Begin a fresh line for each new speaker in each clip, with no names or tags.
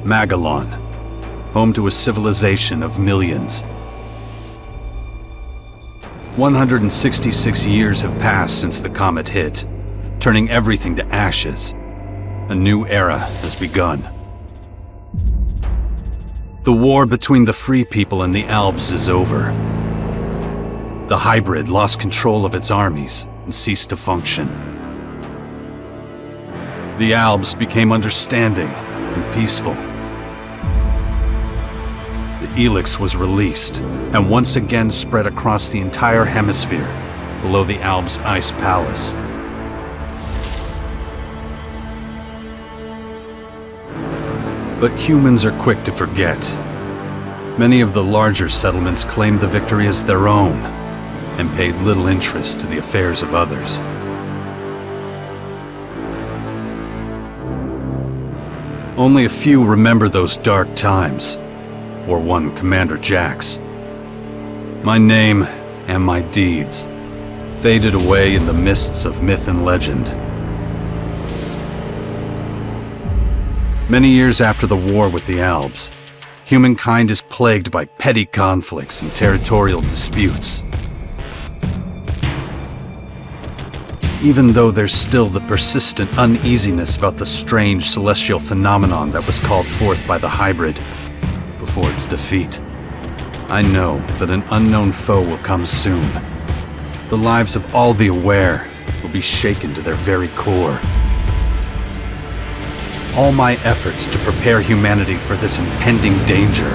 Magalan, home to a civilization of millions. 166 years have passed since the comet hit, turning everything to ashes. A new era has begun. The war between the free people and the Albs is over. The hybrid lost control of its armies and ceased to function. The Albs became understanding and peaceful. The ELEX was released and once again spread across the entire hemisphere below the Albs' ice palace. But humans are quick to forget. Many of the larger settlements claimed the victory as their own and paid little interest to the affairs of others. Only a few remember those dark times, or one Commander Jax. My name and my deeds faded away in the mists of myth and legend. Many years after the war with the Albs, humankind is plagued by petty conflicts and territorial disputes. Even though there's still the persistent uneasiness about the strange celestial phenomenon that was called forth by the hybrid before its defeat, I know that an unknown foe will come soon. The lives of all the aware will be shaken to their very core. All my efforts to prepare humanity for this impending danger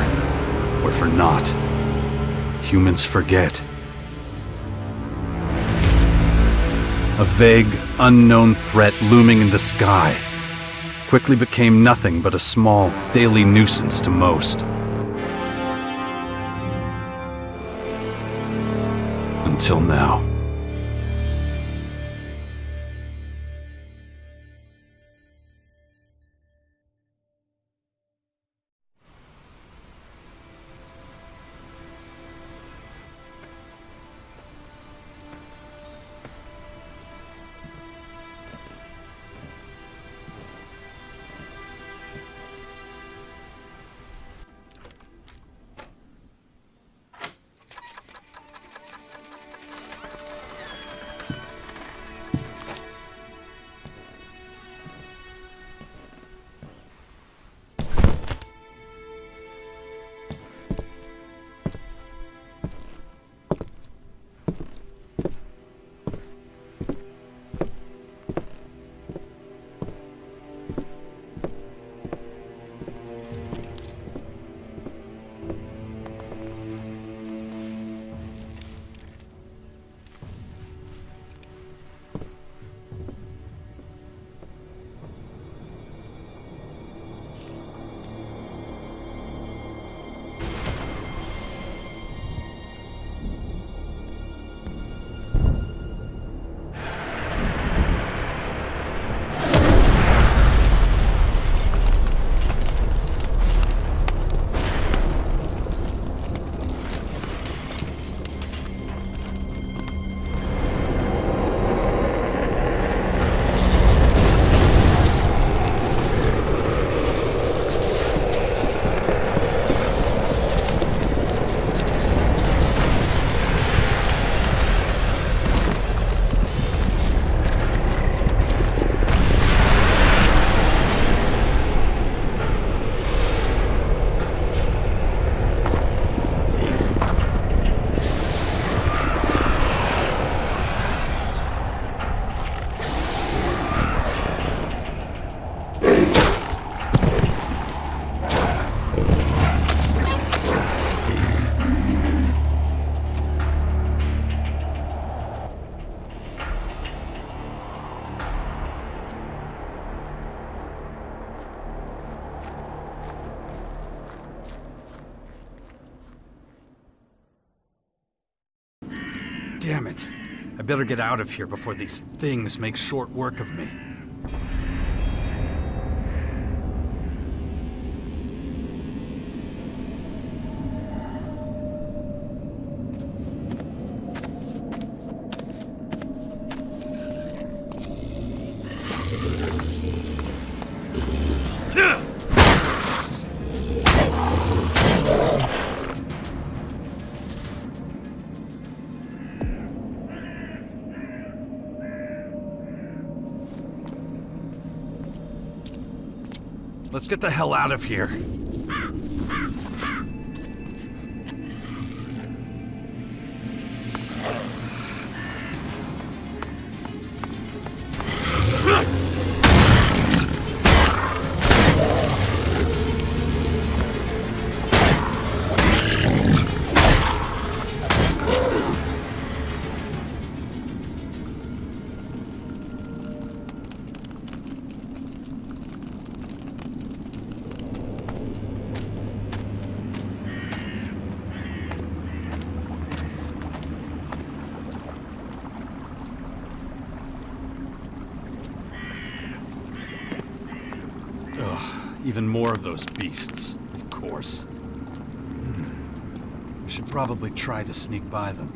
were for naught. Humans forget. A vague, unknown threat looming in the sky quickly became nothing but a small, daily nuisance to most. Until now. Damn it. I better get out of here before these things make short work of me. Let's get the hell out of here. Even more of those beasts, of course. I should probably try to sneak by them.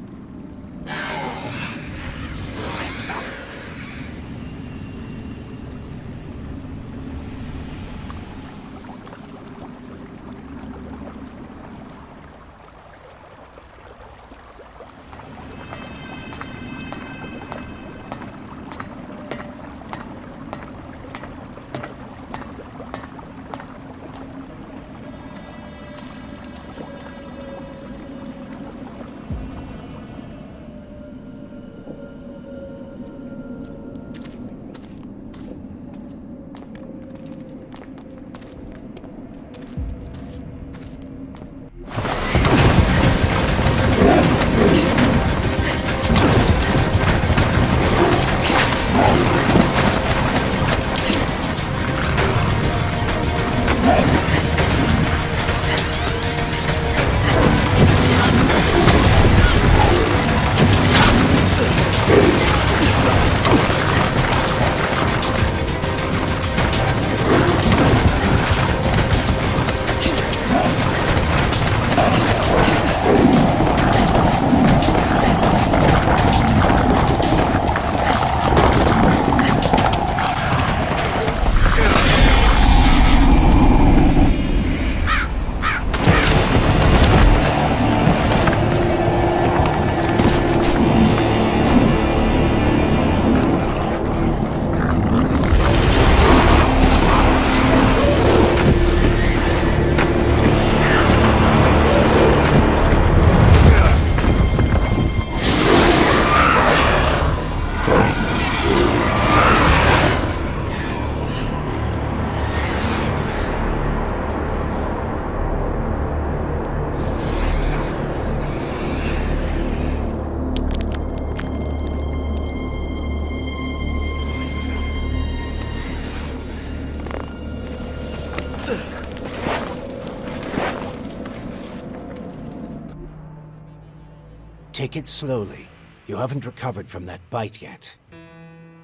Take it slowly. You haven't recovered from that bite yet.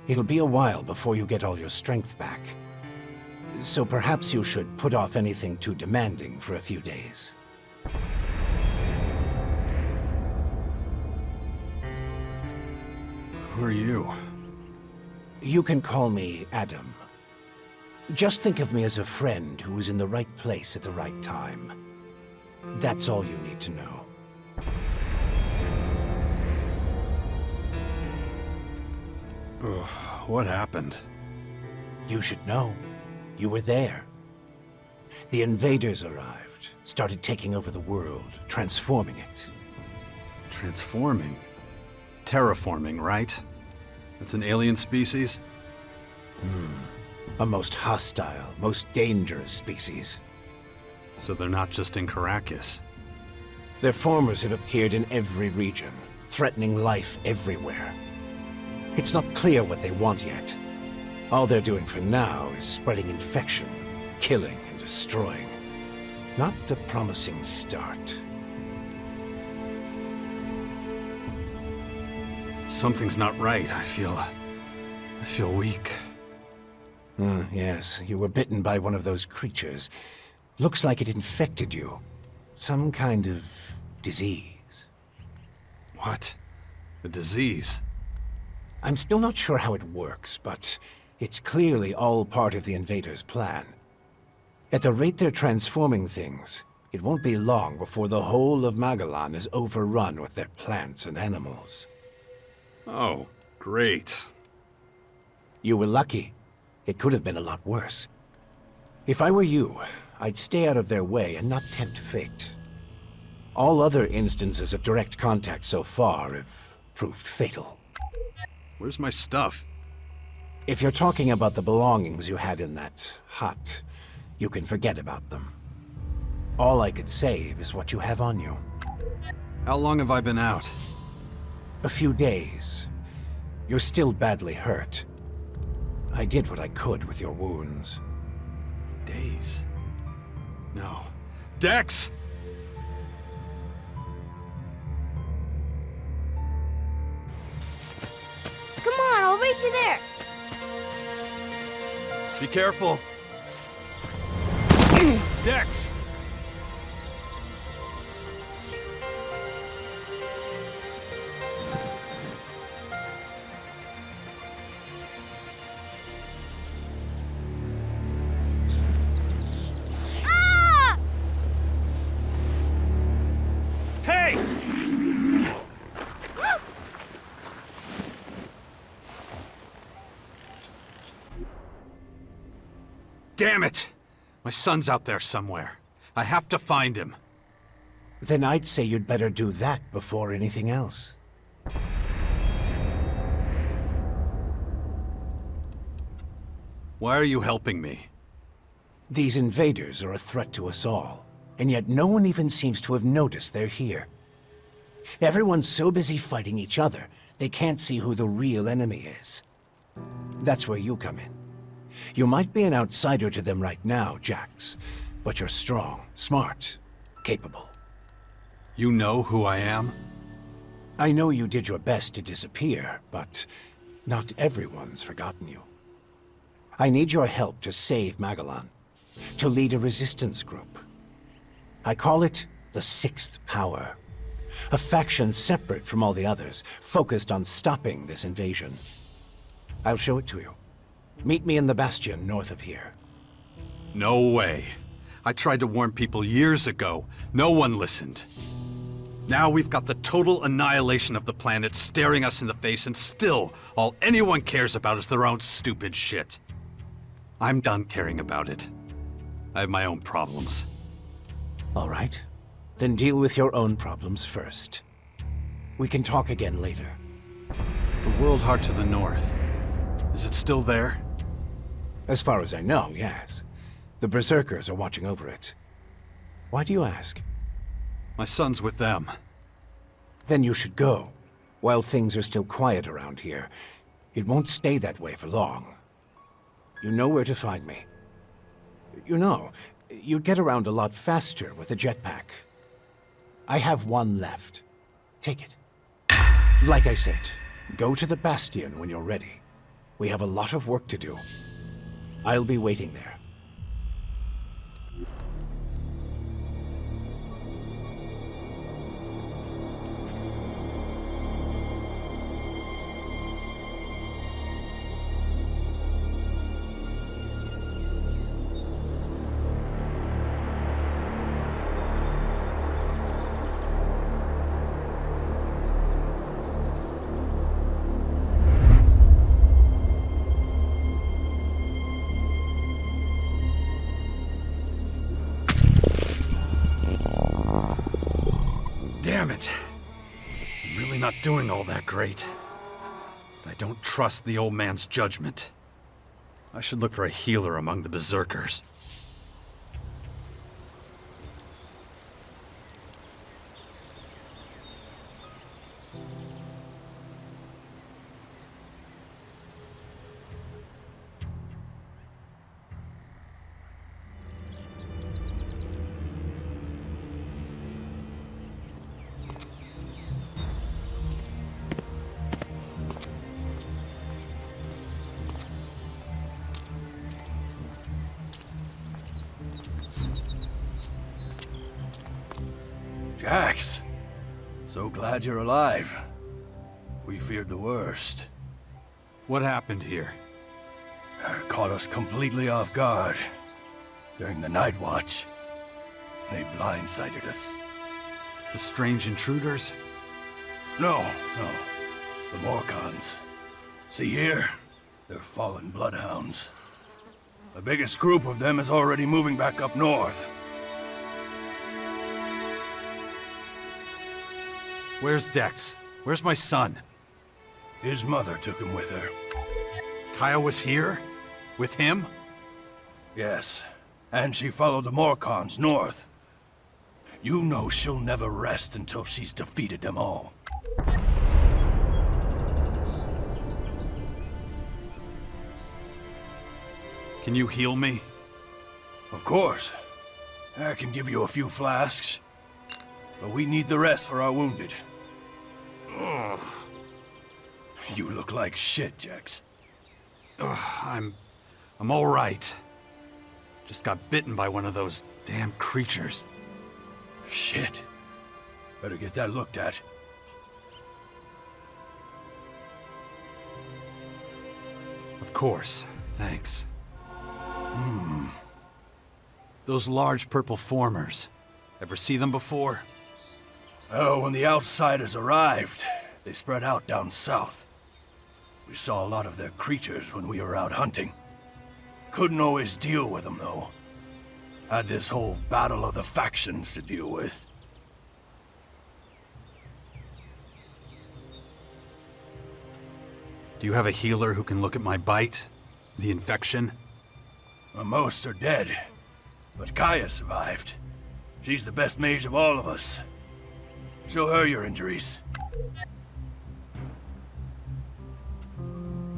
It'll be a while before you get all your strength back. So perhaps you should put off anything too demanding for a few days.
Who are you?
You can call me Adam. Just think of me as a friend who was in the right place at the right time. That's all you need to know.
Ugh, what happened?
You should know. You were there. The invaders arrived, started taking over the world, transforming it.
Transforming? Terraforming, right? It's an alien species?
A most hostile, most dangerous species.
So they're not just in Caracas.
Their formers have appeared in every region, threatening life everywhere. It's not clear what they want yet. All they're doing for now is spreading infection, killing and destroying. Not a promising start.
Something's not right. I feel weak.
Yes, you were bitten by one of those creatures. Looks like it infected you. Some kind of disease.
What? A disease?
I'm still not sure how it works, but it's clearly all part of the invaders' plan. At the rate they're transforming things, it won't be long before the whole of Magalan is overrun with their plants and animals.
Oh, great.
You were lucky. It could have been a lot worse. If I were you, I'd stay out of their way and not tempt fate. All other instances of direct contact so far have proved fatal.
Where's my stuff?
If you're talking about the belongings you had in that hut, you can forget about them. All I could save is what you have on you.
How long have I been out?
A few days. You're still badly hurt. I did what I could with your wounds.
Days? No. Dex!
Come on, I'll race you there.
Be careful. Dex!
Ah!
Hey! Damn it! My son's out there somewhere. I have to find him.
Then I'd say you'd better do that before anything else.
Why are you helping me?
These invaders are a threat to us all, and yet no one even seems to have noticed they're here. Everyone's so busy fighting each other, they can't see who the real enemy is. That's where you come in. You might be an outsider to them right now, Jax, but you're strong, smart, capable.
You know who I am?
I know you did your best to disappear, but not everyone's forgotten you. I need your help to save Magalan, to lead a resistance group. I call it the Sixth Power, a faction separate from all the others, focused on stopping this invasion. I'll show it to you. Meet me in the Bastion north of here.
No way. I tried to warn people years ago. No one listened. Now we've got the total annihilation of the planet staring us in the face, and still, all anyone cares about is their own stupid shit. I'm done caring about it. I have my own problems.
All right. Then deal with your own problems first. We can talk again later.
The World Heart to the north. Is it still there?
As far as I know, yes. The Berserkers are watching over it. Why do you ask?
My son's with them.
Then you should go, while things are still quiet around here. It won't stay that way for long. You know where to find me. You know, you'd get around a lot faster with a jetpack. I have one left. Take it. Like I said, go to the Bastion when you're ready. We have a lot of work to do. I'll be waiting there.
Damn it. I'm really not doing all that great. But I don't trust the old man's judgment. I should look for a healer among the Berserkers.
Jax, so glad you're alive. We feared the worst.
What happened here?
Caught us completely off guard during the night watch. They blindsided us.
The strange intruders?
No. The Morcons. See here? They're fallen bloodhounds. The biggest group of them is already moving back up north.
Where's Dex? Where's my son?
His mother took him with her.
Caja was here? With him?
Yes, and she followed the Morcons north. You know she'll never rest until she's defeated them all.
Can you heal me?
Of course. I can give you a few flasks. But we need the rest for our wounded. Ugh. You look like shit, Jax.
I'm all right. Just got bitten by one of those damn creatures.
Shit. Better get that looked at.
Of course. Thanks. Those large purple formers. Ever see them before?
Oh, when the outsiders arrived, they spread out down south. We saw a lot of their creatures when we were out hunting. Couldn't always deal with them, though. Had this whole battle of the factions to deal with.
Do you have a healer who can look at my bite? The infection?
Most are dead, but Caja survived. She's the best mage of all of us. Show her your injuries.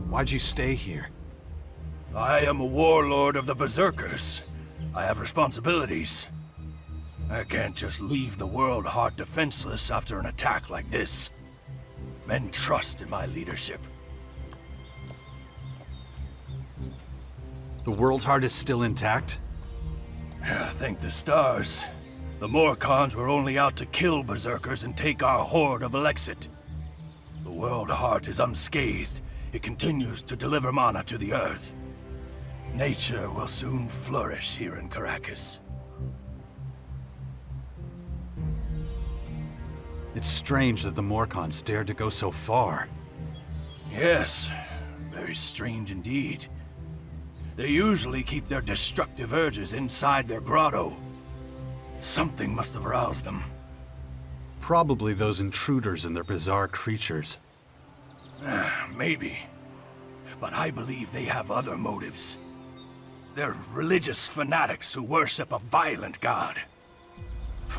Why'd you stay here?
I am a warlord of the Berserkers. I have responsibilities. I can't just leave the world heart defenseless after an attack like this. Men trust in my leadership.
The World Heart is still intact?
Thank the stars. The Morcons were only out to kill Berserkers and take our horde of Elexit. The World Heart is unscathed. It continues to deliver mana to the Earth. Nature will soon flourish here in Caracas.
It's strange that the Morcons dared to go so far.
Yes, very strange indeed. They usually keep their destructive urges inside their grotto. Something must have aroused them.
Probably those intruders and their bizarre creatures.
Maybe. But I believe they have other motives. They're religious fanatics who worship a violent god.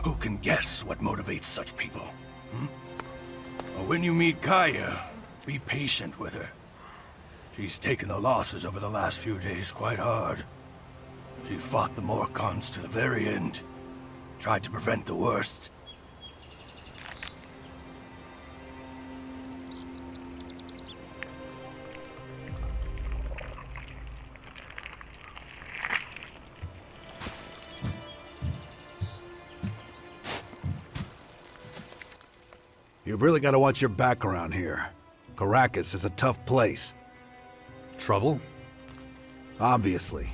Who can guess what motivates such people? Well, when you meet Caja, be patient with her. She's taken the losses over the last few days quite hard. She fought the Morcons to the very end. Tried to prevent the worst.
You've really got to watch your back around here. Caracas is a tough place.
Trouble?
Obviously.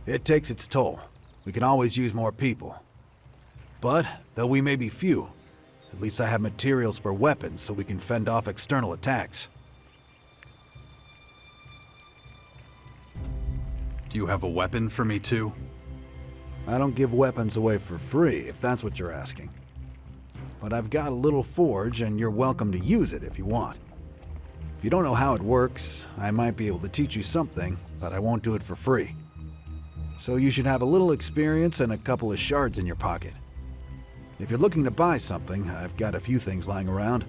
It takes its toll. We can always use more people. But, though we may be few, at least I have materials for weapons so we can fend off external attacks.
Do you have a weapon for me too?
I don't give weapons away for free, if that's what you're asking. But I've got a little forge, and you're welcome to use it if you want. If you don't know how it works, I might be able to teach you something, but I won't do it for free. So you should have a little experience and a couple of shards in your pocket. If you're looking to buy something, I've got a few things lying around,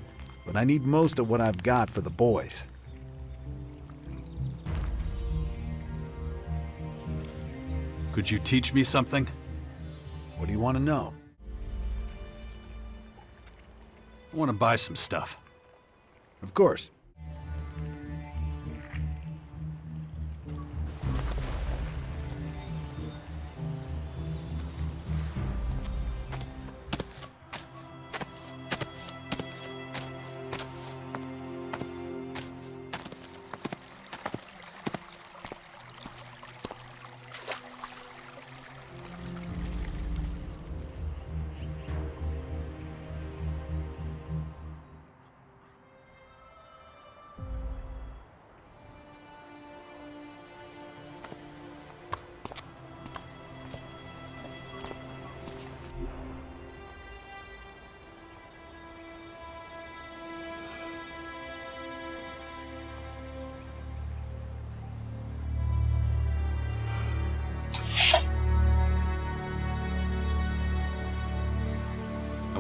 but I need most of what I've got for the boys.
Could you teach me something?
What do you want to know?
I want to buy some stuff.
Of course.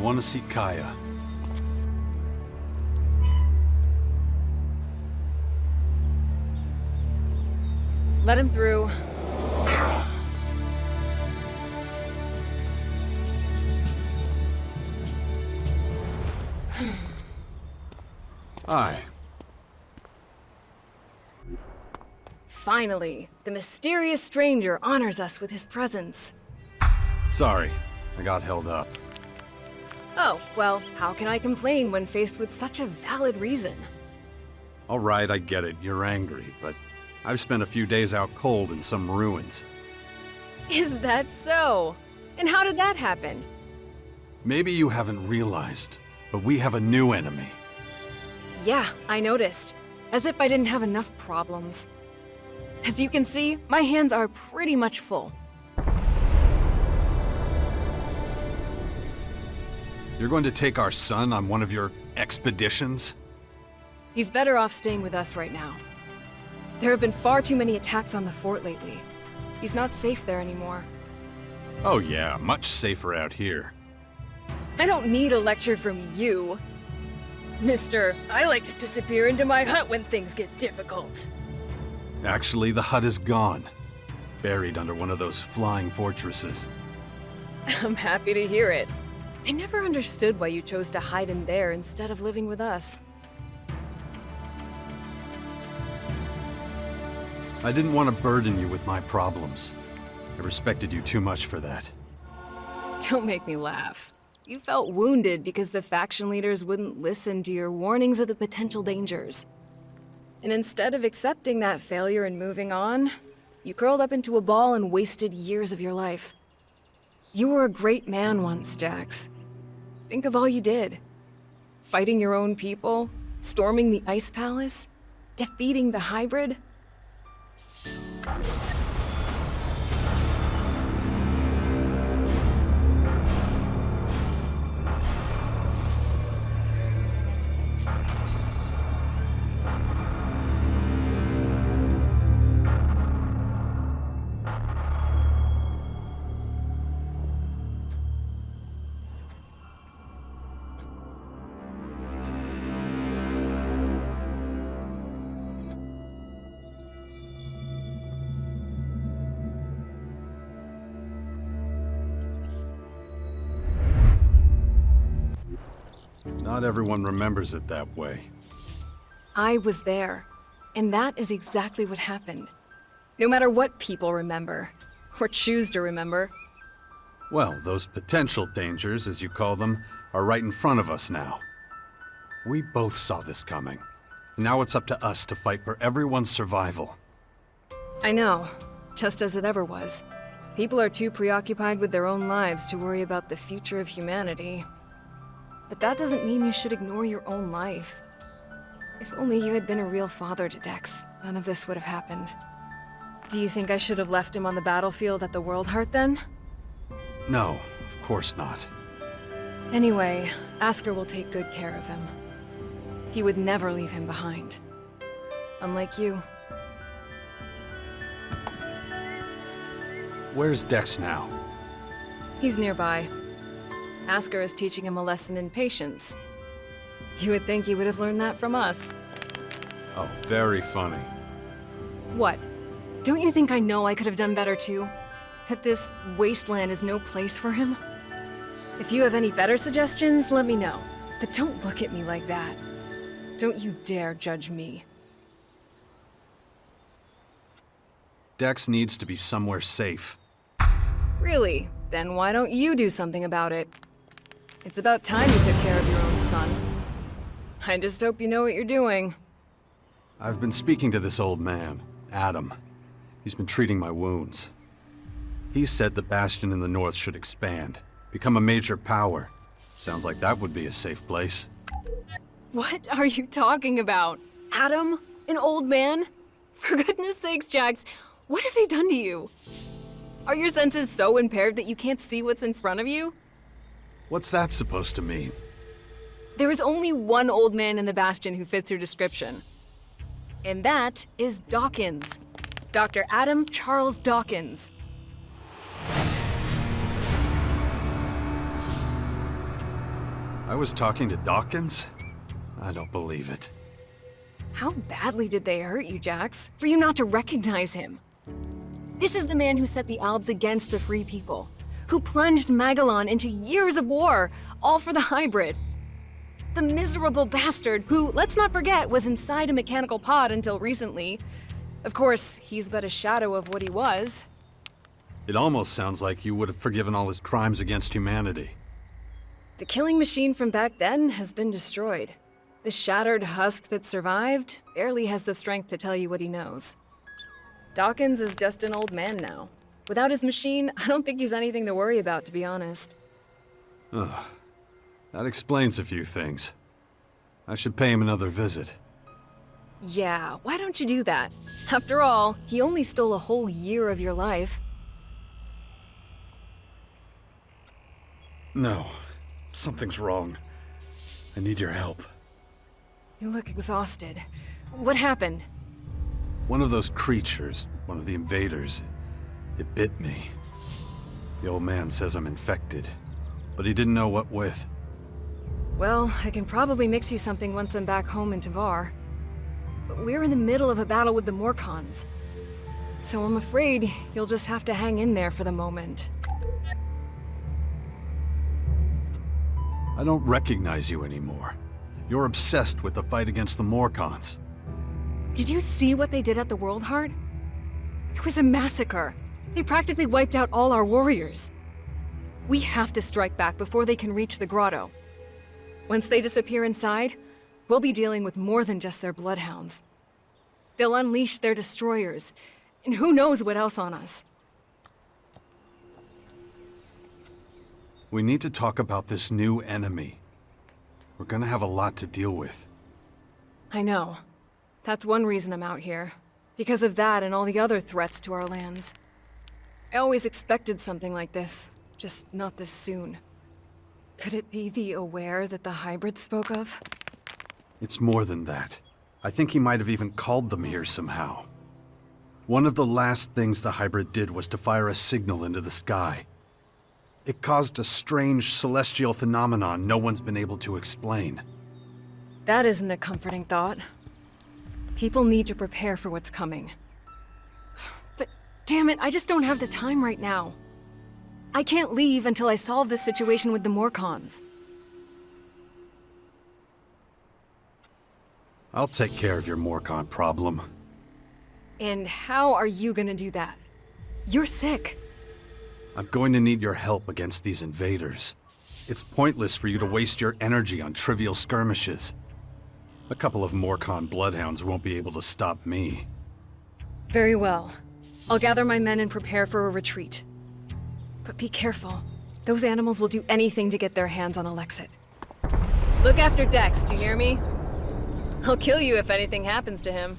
want to see Caja.
Let him through.
Hi.
Finally, the mysterious stranger honors us with his presence.
Sorry, I got held up.
Oh, well, how can I complain when faced with such a valid reason?
All right, I get it. You're angry, but I've spent a few days out cold in some ruins.
Is that so? And how did that happen?
Maybe you haven't realized, but we have a new enemy.
Yeah, I noticed. As if I didn't have enough problems. As you can see, my hands are pretty much full.
You're going to take our son on one of your expeditions?
He's better off staying with us right now. There have been far too many attacks on the fort lately. He's not safe there anymore.
Oh yeah, much safer out here.
I don't need a lecture from you. Mister, I like to disappear into my hut when things get difficult.
Actually, the hut is gone. Buried under one of those flying fortresses.
I'm happy to hear it. I never understood why you chose to hide in there instead of living with us.
I didn't want to burden you with my problems. I respected you too much for that.
Don't make me laugh. You felt wounded because the faction leaders wouldn't listen to your warnings of the potential dangers. And instead of accepting that failure and moving on, you curled up into a ball and wasted years of your life. You were a great man once, Jax. Think of all you did. Fighting your own people, storming the Ice Palace, defeating the hybrid.
Not everyone remembers it that way.
I was there, and that is exactly what happened. No matter what people remember, or choose to remember.
Well, those potential dangers, as you call them, are right in front of us now. We both saw this coming. Now it's up to us to fight for everyone's survival.
I know, just as it ever was. People are too preoccupied with their own lives to worry about the future of humanity. But that doesn't mean you should ignore your own life. If only you had been a real father to Dex, none of this would have happened. Do you think I should have left him on the battlefield at the World Heart then?
No, of course not.
Anyway, Asker will take good care of him. He would never leave him behind. Unlike you.
Where's Dex now?
He's nearby. Asker is teaching him a lesson in patience. You would think he would have learned that from us.
Oh, very funny.
What? Don't you think I know I could have done better too? That this wasteland is no place for him? If you have any better suggestions, let me know. But don't look at me like that. Don't you dare judge me.
Dex needs to be somewhere safe.
Really? Then why don't you do something about it? It's about time you took care of your own son. I just hope you know what you're doing.
I've been speaking to this old man, Adam. He's been treating my wounds. He said the Bastion in the north should expand, become a major power. Sounds like that would be a safe place.
What are you talking about? Adam? An old man? For goodness sakes, Jax, what have they done to you? Are your senses so impaired that you can't see what's in front of you?
What's that supposed to mean?
There is only one old man in the Bastion who fits your description. And that is Dawkins. Dr. Adam Charles Dawkins.
I was talking to Dawkins? I don't believe it.
How badly did they hurt you, Jax, for you not to recognize him? This is the man who set the Albs against the Free People, who plunged Magalan into years of war, all for the hybrid. The miserable bastard who, let's not forget, was inside a mechanical pod until recently. Of course, he's but a shadow of what he was.
It almost sounds like you would have forgiven all his crimes against humanity.
The killing machine from back then has been destroyed. The shattered husk that survived barely has the strength to tell you what he knows. Dawkins is just an old man now. Without his machine, I don't think he's anything to worry about, to be honest.
Ugh. That explains a few things. I should pay him another visit.
Yeah, why don't you do that? After all, he only stole a whole year of your life.
No. Something's wrong. I need your help.
You look exhausted. What happened?
One of those creatures, one of the invaders, it bit me. The old man says I'm infected, but he didn't know what with.
Well, I can probably mix you something once I'm back home in Tavar. But we're in the middle of a battle with the Morcons. So I'm afraid you'll just have to hang in there for the moment.
I don't recognize you anymore. You're obsessed with the fight against the Morcons.
Did you see what they did at the World Heart? It was a massacre. They practically wiped out all our warriors. We have to strike back before they can reach the grotto. Once they disappear inside, we'll be dealing with more than just their bloodhounds. They'll unleash their destroyers, and who knows what else on us.
We need to talk about this new enemy. We're gonna have a lot to deal with.
I know. That's one reason I'm out here. Because of that and all the other threats to our lands. I always expected something like this, just not this soon. Could it be the Aware that the hybrid spoke of?
It's more than that. I think he might have even called them here somehow. One of the last things the hybrid did was to fire a signal into the sky. It caused a strange celestial phenomenon no one's been able to explain.
That isn't a comforting thought. People need to prepare for what's coming. But damn it, I just don't have the time right now. I can't leave until I solve this situation with the Morcons.
I'll take care of your Morcon problem.
And how are you gonna do that? You're sick.
I'm going to need your help against these invaders. It's pointless for you to waste your energy on trivial skirmishes. A couple of Morcon bloodhounds won't be able to stop me.
Very well. I'll gather my men and prepare for a retreat. But be careful. Those animals will do anything to get their hands on Alexit. Look after Dex, do you hear me? I'll kill you if anything happens to him.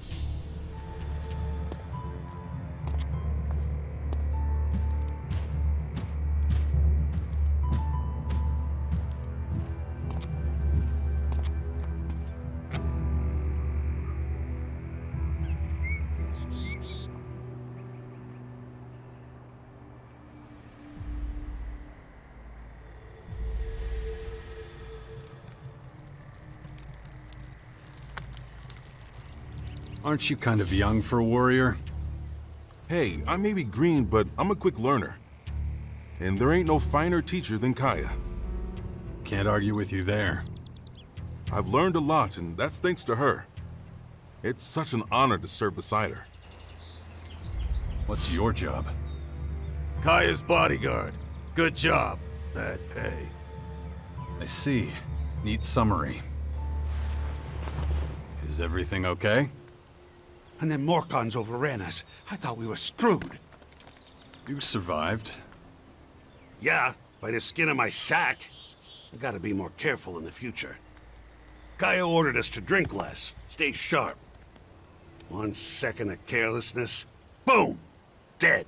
Aren't you kind of young for a warrior?
Hey, I may be green, but I'm a quick learner. And there ain't no finer teacher than Caja.
Can't argue with you there.
I've learned a lot, and that's thanks to her. It's such an honor to serve beside her.
What's your job?
Kaya's bodyguard. Good job. Bad pay.
I see. Neat summary. Is everything okay?
And then Morcons overran us. I thought we were screwed.
You survived.
Yeah, by the skin of my sack. I gotta be more careful in the future. Caja ordered us to drink less, stay sharp. 1 second of carelessness, boom! Dead.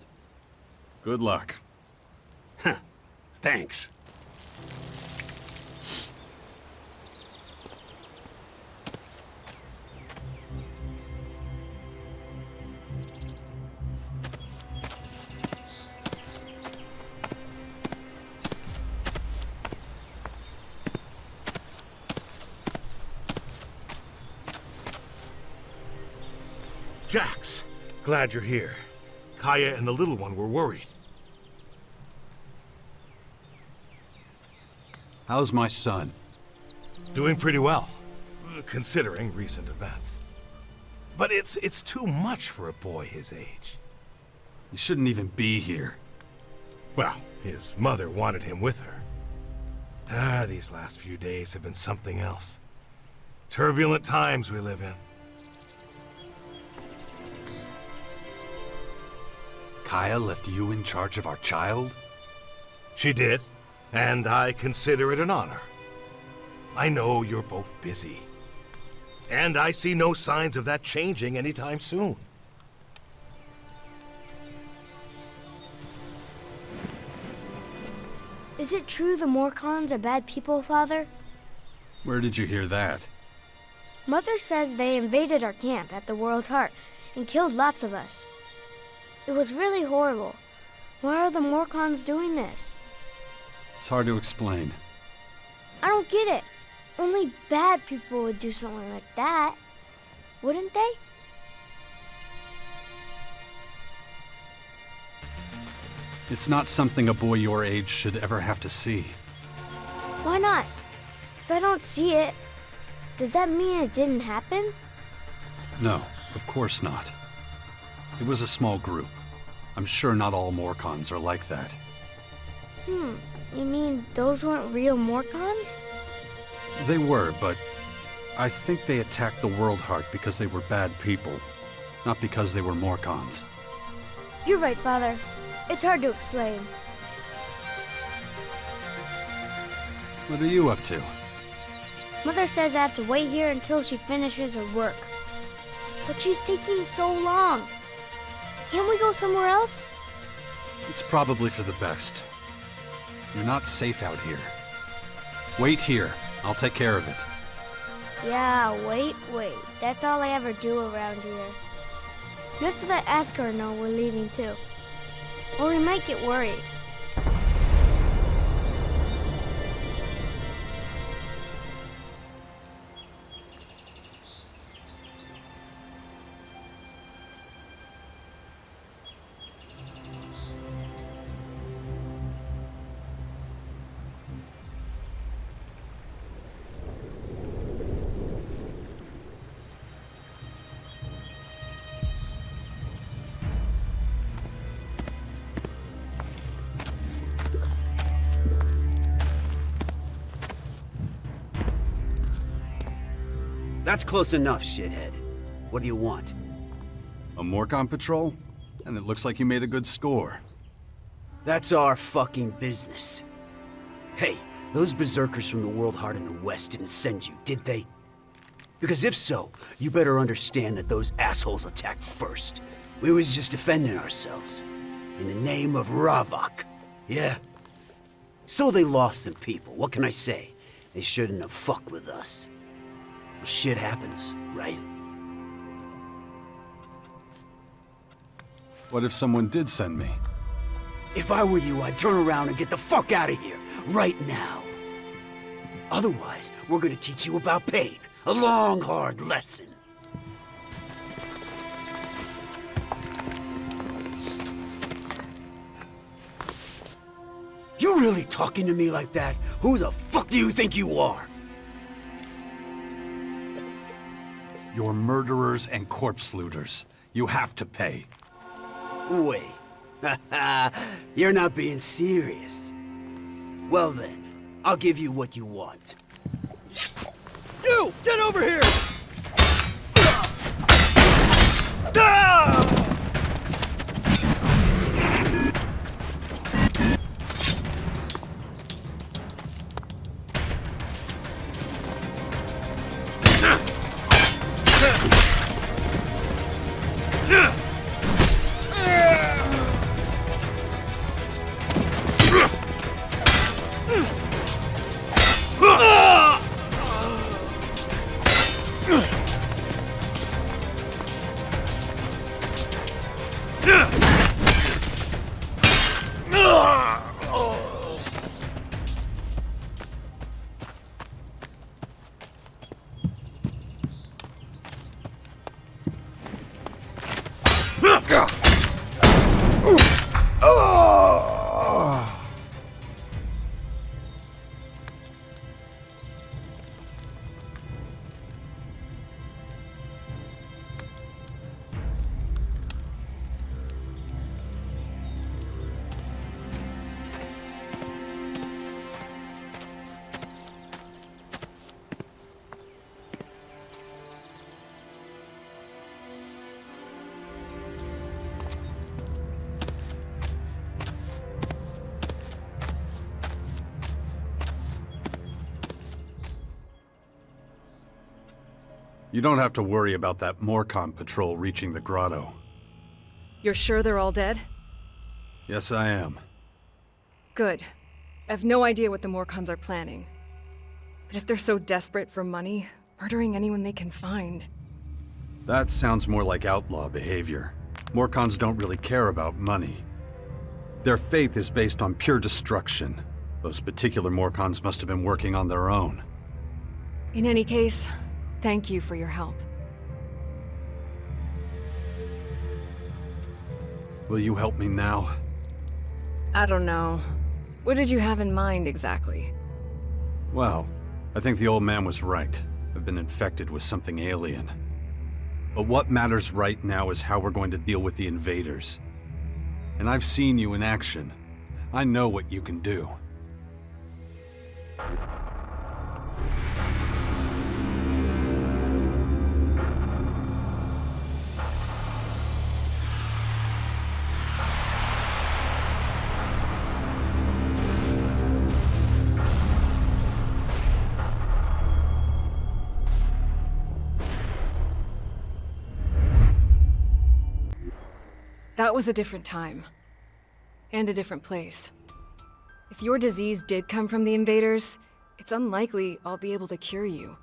Good luck.
Huh. Thanks. Jax, glad you're here. Kaya and the little one were worried.
How's my son?
Doing pretty well, considering recent events. But it's too much for a boy his age.
You shouldn't even be here.
Well, his mother wanted him with her. These last few days have been something else. Turbulent times we live in.
Kaya left you in charge of our child?
She did, and I consider it an honor. I know you're both busy, and I see no signs of that changing anytime soon.
Is it true the Morcons are bad people, Father?
Where did you hear that?
Mother says they invaded our camp at the World Heart and killed lots of us. It was really horrible. Why are the Morcons doing this?
It's hard to explain.
I don't get it. Only bad people would do something like that, wouldn't they?
It's not something a boy your age should ever have to see.
Why not? If I don't see it, does that mean it didn't happen?
No, of course not. It was a small group. I'm sure not all Morcons are like that.
You mean those weren't real Morcons?
They were, but I think they attacked the World Heart because they were bad people, not because they were Morcons.
You're right, Father. It's hard to explain.
What are you up to?
Mother says I have to wait here until she finishes her work. But she's taking so long. Can't we go somewhere else?
It's probably for the best. You're not safe out here. Wait here. I'll take care of it.
Yeah, wait. That's all I ever do around here. You have to let Askar know we're leaving too. Or we might get worried.
That's close enough, shithead. What do you want?
A Morcon patrol? And it looks like you made a good score.
That's our fucking business. Hey, those berserkers from the World Heart in the West didn't send you, did they? Because if so, you better understand that those assholes attacked first. We was just defending ourselves. In the name of Ravok. Yeah. So they lost some people, what can I say? They shouldn't have fucked with us. Well, shit happens, right?
What if someone did send me?
If I were you, I'd turn around and get the fuck out of here, right now. Otherwise, we're gonna teach you about pain. A long, hard lesson. You really talking to me like that? Who the fuck do you think you are?
You're murderers and corpse looters. You have to pay.
Wait. You're not being serious. Well then, I'll give you what you want. You! Get over here!
You don't have to worry about that Morcon patrol reaching the grotto.
You're sure they're all dead?
Yes, I am.
Good. I have no idea what the Morcons are planning. But if they're so desperate for money, murdering anyone they can find...
That sounds more like outlaw behavior. Morcons don't really care about money. Their faith is based on pure destruction. Those particular Morcons must have been working on their own.
In any case, thank you for your help.
Will you help me now?
I don't know. What did you have in mind, exactly?
Well, I think the old man was right. I've been infected with something alien. But what matters right now is how we're going to deal with the invaders. And I've seen you in action. I know what you can do.
That was a different time. And a different place. If your disease did come from the invaders, it's unlikely I'll be able to cure you.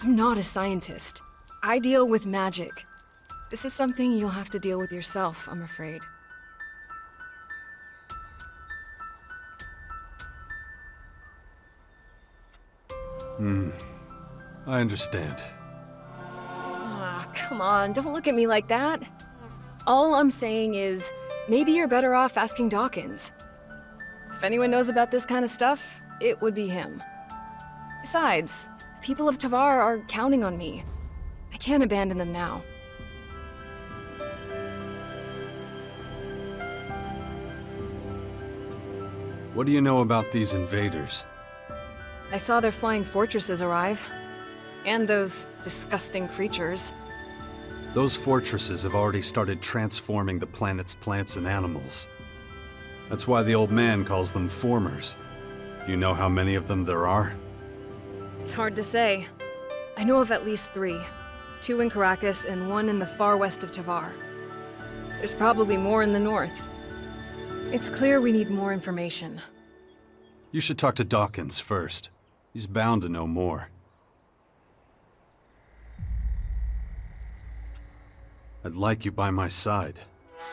I'm not a scientist. I deal with magic. This is something you'll have to deal with yourself, I'm afraid.
I understand.
Ah, come on, don't look at me like that. All I'm saying is, maybe you're better off asking Dawkins. If anyone knows about this kind of stuff, it would be him. Besides, the people of Tavar are counting on me. I can't abandon them now.
What do you know about these invaders?
I saw their flying fortresses arrive. And those disgusting creatures.
Those fortresses have already started transforming the planet's plants and animals. That's why the old man calls them formers. Do you know how many of them there are?
It's hard to say. I know of at least 3. 2 in Caracas and 1 in the far west of Tavar. There's probably more in the north. It's clear we need more information.
You should talk to Dawkins first. He's bound to know more. I'd like you by my side.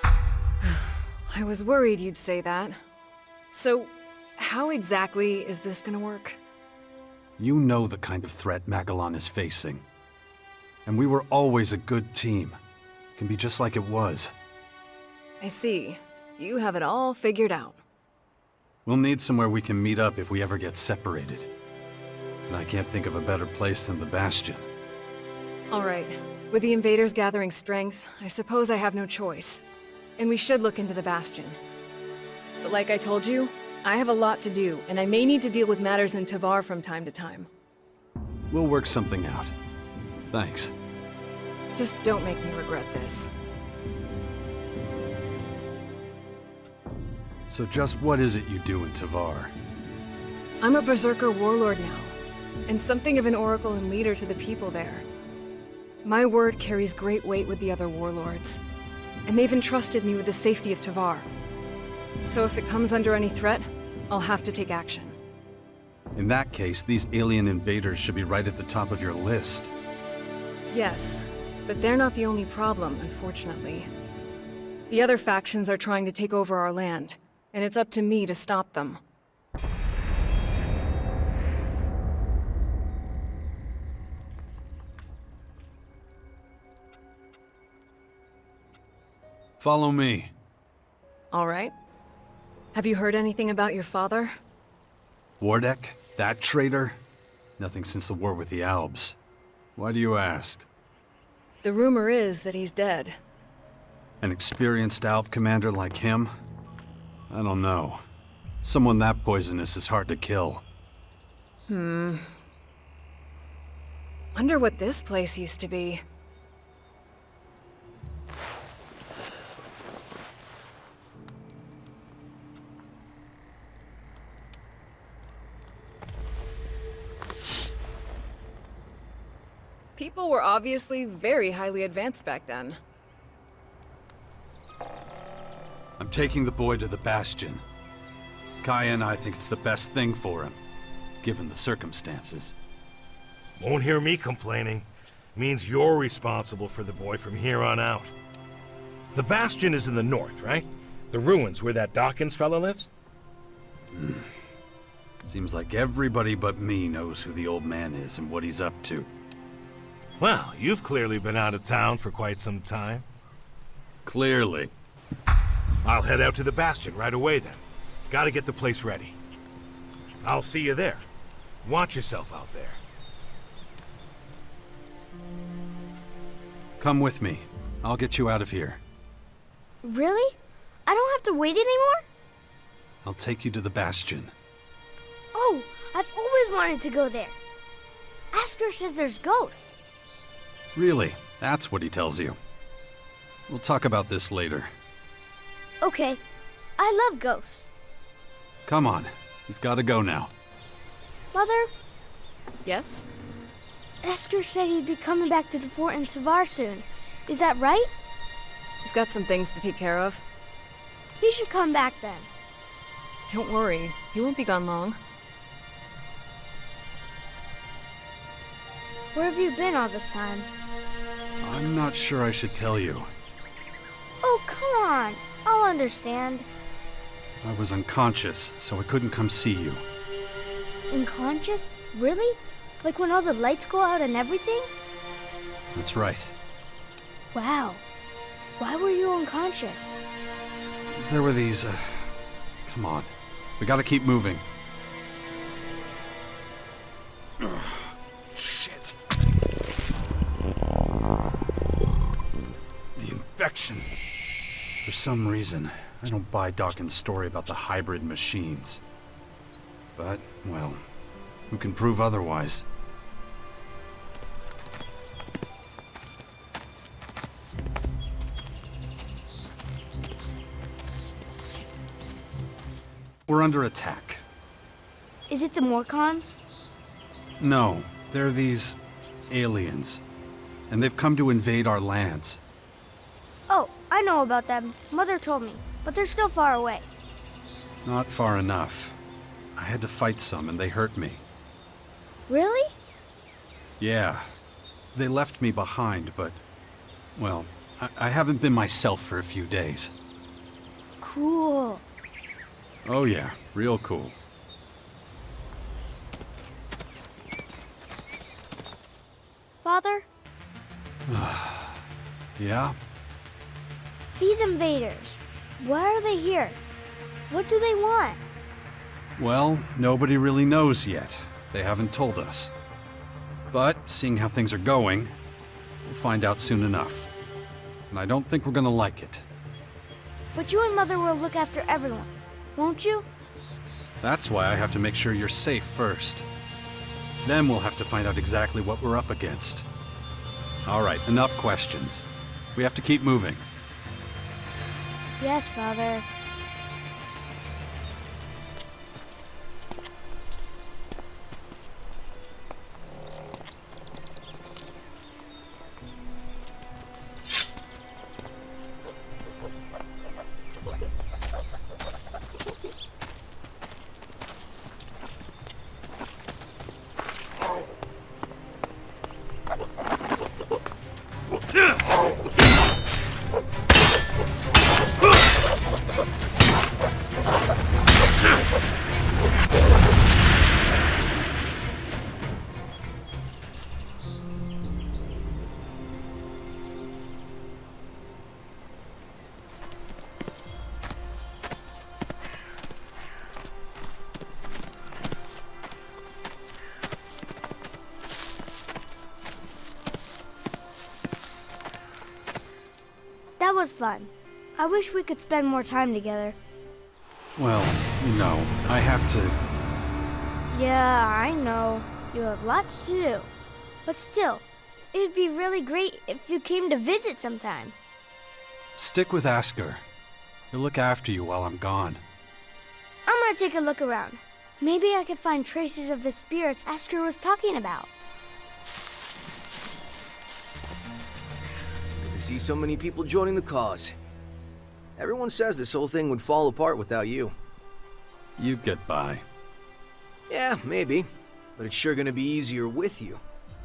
I was worried you'd say that. So, how exactly is this gonna work?
You know the kind of threat Magalan is facing. And we were always a good team. It can be just like it was.
I see. You have it all figured out.
We'll need somewhere we can meet up if we ever get separated. And I can't think of a better place than the Bastion.
All right. With the invaders gathering strength, I suppose I have no choice. And we should look into the Bastion. But like I told you, I have a lot to do, and I may need to deal with matters in Tavar from time to time.
We'll work something out. Thanks.
Just don't make me regret this.
So just what is it you do in Tavar?
I'm a Berserker warlord now, and something of an oracle and leader to the people there. My word carries great weight with the other warlords, and they've entrusted me with the safety of Tavar. So if it comes under any threat, I'll have to take action.
In that case, these alien invaders should be right at the top of your list.
Yes, but they're not the only problem, unfortunately. The other factions are trying to take over our land, and it's up to me to stop them.
Follow me.
All right. Have you heard anything about your father?
Wardek? That traitor? Nothing since the war with the Albs. Why do you ask?
The rumor is that he's dead.
An experienced Alp commander like him? I don't know. Someone that poisonous is hard to kill.
Wonder what this place used to be. People were obviously very highly advanced back then.
I'm taking the boy to the Bastion. Caja and I think it's the best thing for him, given the circumstances.
Won't hear me complaining. Means you're responsible for the boy from here on out. The Bastion is in the north, right? The ruins where that Dawkins fella lives?
Seems like everybody but me knows who the old man is and what he's up to.
Well, you've clearly been out of town for quite some time.
Clearly.
I'll head out to the Bastion right away then. Gotta get the place ready. I'll see you there. Watch yourself out there.
Come with me. I'll get you out of here.
Really? I don't have to wait anymore?
I'll take you to the Bastion.
Oh, I've always wanted to go there. Asker says there's ghosts.
Really? That's what he tells you. We'll talk about this later.
Okay, I love ghosts.
Come on. We've got to go now.
Mother,
Yes?
Asker said he'd be coming back to the fort in Tavar soon. Is that right?
He's got some things to take care of.
He should come back then.
Don't worry, he won't be gone long.
Where have you been all this time?
I'm not sure I should tell you.
Oh, come on. I'll understand.
I was unconscious, so I couldn't come see you.
Unconscious? Really? Like when all the lights go out and everything?
That's right.
Wow. Why were you unconscious?
There were these, Come on. We gotta keep moving. Ugh, shit. The infection. For some reason, I don't buy Dawkins' story about the hybrid machines. But, well, who can prove otherwise? We're under attack.
Is it the Morcons?
No, they're these aliens. And they've come to invade our lands.
Oh, I know about them. Mother told me. But they're still far away.
Not far enough. I had to fight some and they hurt me.
Really?
Yeah. They left me behind, but... well, I haven't been myself for a few days.
Cool.
Oh yeah, real cool.
Father,
Yeah?
these invaders, why are they here? What do they want?
Well, nobody really knows yet. They haven't told us. But, seeing how things are going, we'll find out soon enough. And I don't think we're gonna like it.
But you and Mother will look after everyone, won't you?
That's why I have to make sure you're safe first. Then we'll have to find out exactly what we're up against. All right, enough questions. We have to keep moving.
Yes, Father. That was fun. I wish we could spend more time together.
Well, you know, I have to...
Yeah, I know. You have lots to do. But still, it'd be really great if you came to visit sometime.
Stick with Asker. He'll look after you while I'm gone.
I'm gonna take a look around. Maybe I could find traces of the spirits Asker was talking about.
see so many people joining the cause. Everyone says this whole thing would fall apart without you.
You'd get by.
Yeah, maybe. But it's sure gonna be easier with you.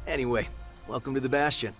Anyway, welcome to the Bastion.